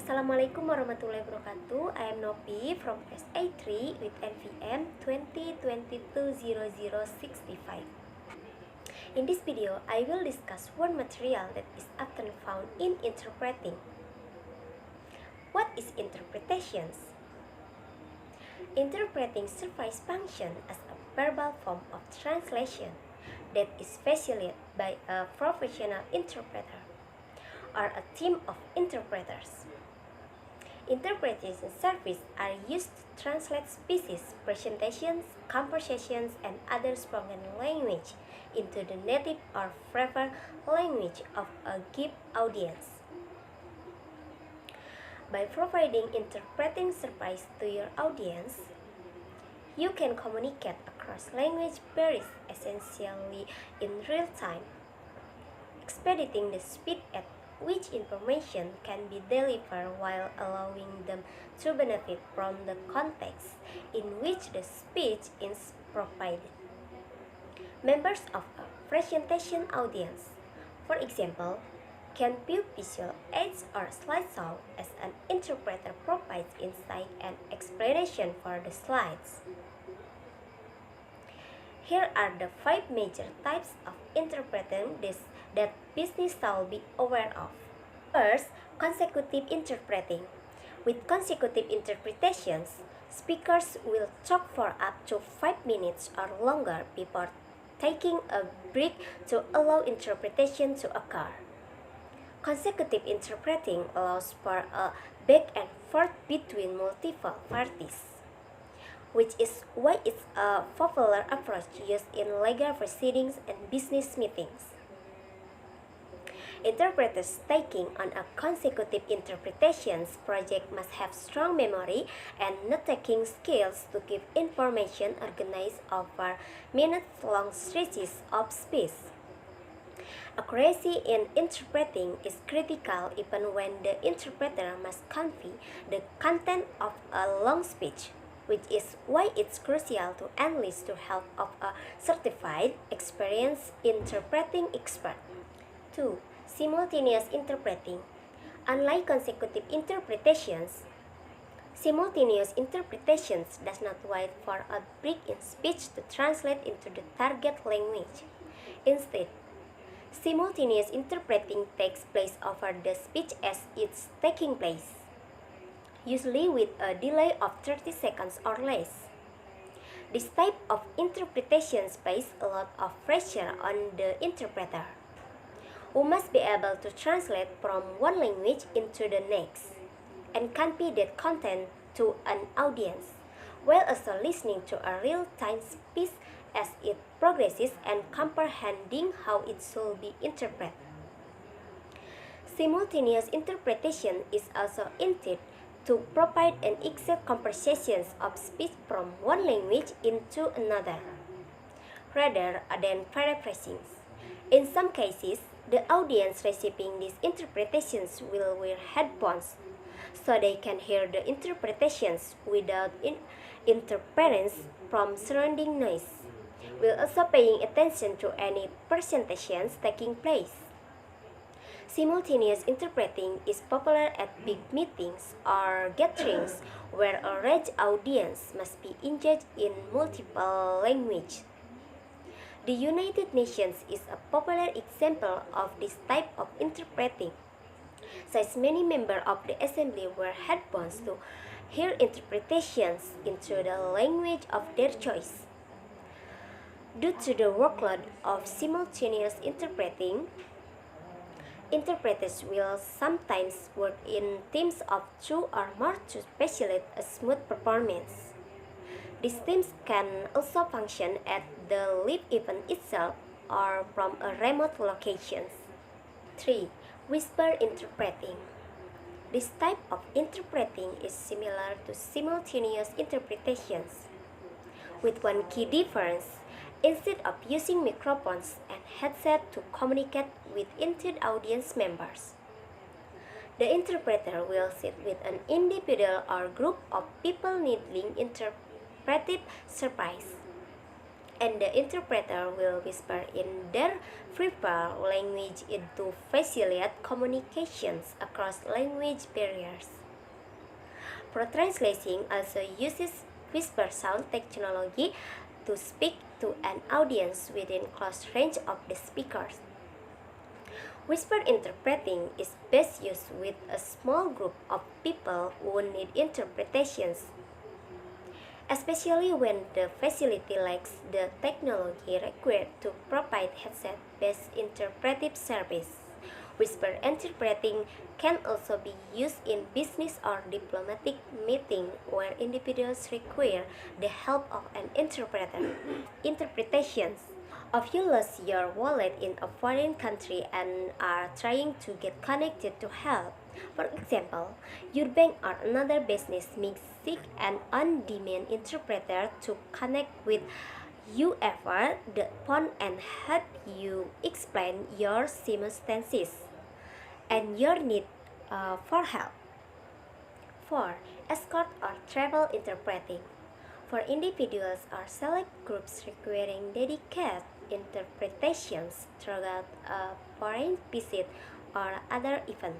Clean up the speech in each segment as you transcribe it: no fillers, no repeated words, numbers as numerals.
Assalamualaikum warahmatullahi wabarakatuh. I am Nopi from SA3 with NVM 2022-0065. In this video, I will discuss one material that is often found in interpreting. What is interpretations? Interpreting serves function as a verbal form of translation that is facilitated by a professional interpreter or a team of interpreters. Interpretation services are used to translate speeches, presentations, conversations, and other spoken language into the native or preferred language of a given audience. By providing interpreting service to your audience, you can communicate across language barriers essentially in real time, expediting the speed at which information can be delivered while allowing them to benefit from the context in which the speech is provided. Members of a presentation audience, for example, can view visual aids or slideshow as an interpreter provides insight and explanation for the slides. Here are the 5 major types of interpreting that business should be aware of. First, consecutive interpreting. With consecutive interpretations, speakers will talk for up to 5 minutes or longer before taking a break to allow interpretation to occur. Consecutive interpreting allows for a back and forth between multiple parties, which is why it's a popular approach used in legal proceedings and business meetings. Interpreters taking on a consecutive interpretations project must have strong memory and note-taking skills to keep information organized over minute-long stretches of speech. Accuracy in interpreting is critical even when the interpreter must convey the content of a long speech, which is why it's crucial to enlist the help of a certified, experienced interpreting expert. 2. Simultaneous interpreting. Unlike consecutive interpretations, simultaneous interpretations does not wait for a break in speech to translate into the target language. Instead, simultaneous interpreting takes place over the speech as it's taking place, usually with a delay of 30 seconds or less. This type of interpretation places a lot of pressure on the interpreter, who must be able to translate from one language into the next and convey that content to an audience, while also listening to a real-time speech as it progresses and comprehending how it should be interpreted. Simultaneous interpretation is also intended to provide an exact conversion of speech from one language into another, rather than paraphrasing. In some cases, the audience receiving these interpretations will wear headphones so they can hear the interpretations without interference from surrounding noise, while also paying attention to any presentations taking place. Simultaneous interpreting is popular at big meetings or gatherings where a large audience must be engaged in multiple languages. The United Nations is a popular example of this type of interpreting, since many members of the assembly wear headphones to hear interpretations into the language of their choice. Due to the workload of simultaneous interpreting, interpreters will sometimes work in teams of 2 or more to facilitate a smooth performance. These teams can also function at the live event itself or from a remote location. 3. Whisper interpreting. This type of interpreting is similar to simultaneous interpretations, with one key difference. Instead of using microphones and headsets to communicate with intended audience members, the interpreter will sit with an individual or group of people needing interpretive service. and the interpreter will whisper in their preferred language to facilitate communications across language barriers. Pro translating also uses whisper sound technology to speak to an audience within close range of the speakers. Whisper interpreting is best used with a small group of people who need interpretations, especially when the facility lacks the technology required to provide headset-based interpretive service. Whisper interpreting can also be used in business or diplomatic meetings where individuals require the help of an interpreter. Interpretations. If you lost your wallet in a foreign country and are trying to get connected to help, for example, your bank or another business may seek an on-demand interpreter to connect with you over the phone and help you explain your circumstances and your need for help. 4. Escort or travel interpreting. For individuals or select groups requiring dedicated interpretations throughout a foreign visit or other event,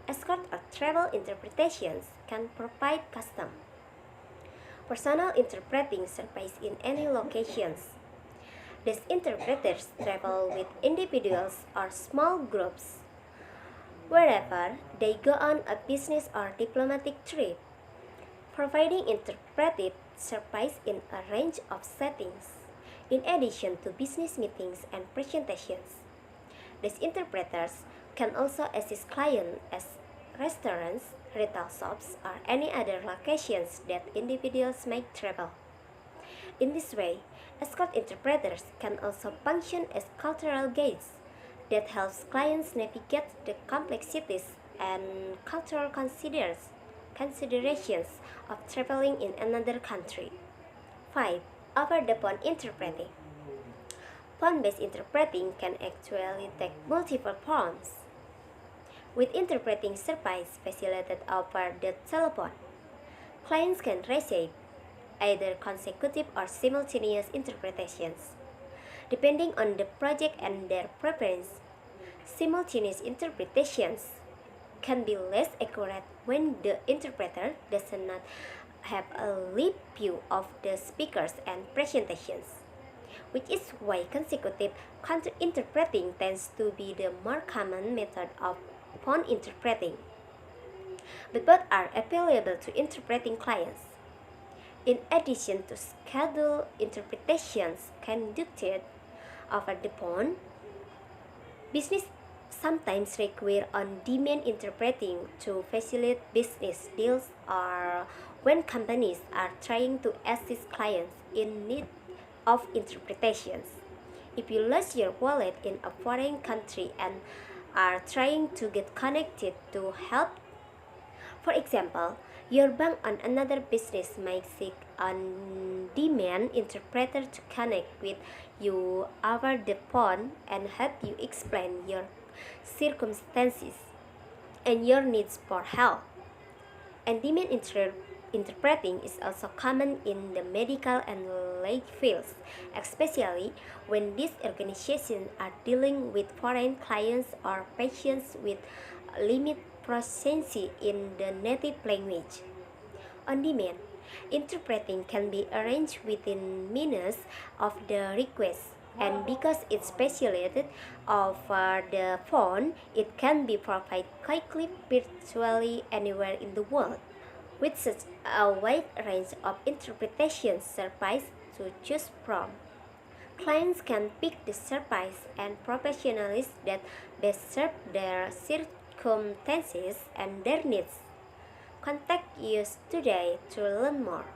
escort or travel interpretations can provide custom personal interpreting service in any locations. These interpreters travel with individuals or small groups wherever they go on a business or diplomatic trip, providing interpretive service in a range of settings, in addition to business meetings and presentations. These interpreters can also assist clients at restaurants, retail shops, or any other locations that individuals may travel. In this way, escort interpreters can also function as cultural guides that helps clients navigate the complexities and cultural considerations of traveling in another country. 5. Over-the-phone interpreting. Phone-based interpreting can actually take multiple forms, with interpreting service facilitated over the telephone. Clients can receive either consecutive or simultaneous interpretations, depending on the project and their preference. Simultaneous interpretations can be less accurate when the interpreter does not have a live view of the speakers and presentations, which is why consecutive counter-interpreting tends to be the more common method of phone interpreting. But both are available to interpreting clients. In addition to scheduled interpretations conducted over the phone, business sometimes require on-demand interpreting to facilitate business deals or when companies are trying to assist clients in need of interpretations. If you lost your wallet in a foreign country and are trying to get connected to help, for example, your bank or another business might seek on-demand interpreter to connect with you over the phone and help you explain your circumstances and your needs for help. On-demand interpreting is also common in the medical and legal fields, especially when these organizations are dealing with foreign clients or patients with limited proficiency in the native language. On-demand interpreting can be arranged within minutes of the request, and because it's specialized over the phone, it can be provided quickly virtually anywhere in the world. With such a wide range of interpretation services to choose from, clients can pick the service and professionals that best serve their circumstances and their needs. Contact us today to learn more.